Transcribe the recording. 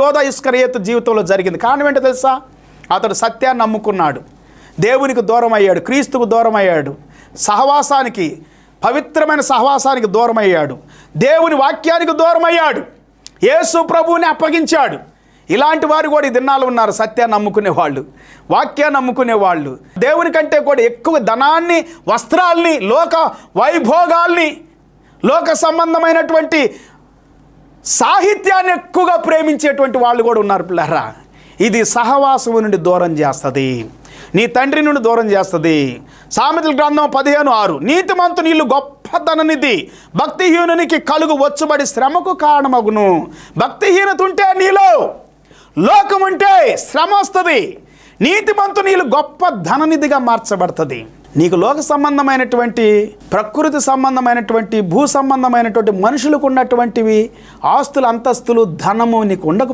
యోధా ఇస్కరియోతు జీవితంలో జరిగింది. కారణం ఏంటో తెలుసా? అతడు సత్యాన్ని నమ్ముకున్నాడు, దేవునికి దూరం అయ్యాడు, క్రీస్తుకు దూరం అయ్యాడు, సహవాసానికి, పవిత్రమైన సహవాసానికి దూరం అయ్యాడు, దేవుని వాక్యానికి దూరం అయ్యాడు, యేసు ప్రభువుని అప్పగించాడు. ఇలాంటి వారు కూడా ఈ దినాలు ఉన్నారు. సత్యాన్ని నమ్ముకునేవాళ్ళు, వాక్యాన్ని నమ్ముకునేవాళ్ళు, దేవుని కంటే కూడా ఎక్కువ ధనాన్ని, వస్త్రాల్ని, లోక వైభోగాల్ని, లోక సంబంధమైనటువంటి సాహిత్యాన్ని ఎక్కువగా ప్రేమించేటువంటి వాళ్ళు కూడా ఉన్నారు పిల్లరా. ఇది సహవాసము నుండి దూరం చేస్తుంది, నీ తండ్రి నుండి దూరం చేస్తుంది. సామెతల గ్రంథం 15:6, నీతిమంతుని ఇల్లు గొప్ప ధననిధి, భక్తిహీనునికి కలుగు వచ్చుబడి శ్రమకు కారణమగును. భక్తిహీనత ఉంటే నీలో లోకం ఉంటే శ్రమ వస్తుంది. నీతిమంతుని ఇల్లు గొప్ప ధననిధిగా మార్చబడుతుంది. నీకు లోక సంబంధమైనటువంటి, ప్రకృతి సంబంధమైనటువంటి, భూ సంబంధమైనటువంటి మనుషులకు ఉన్నటువంటివి ఆస్తులు, అంతస్తులు, ధనము నీకు ఉండక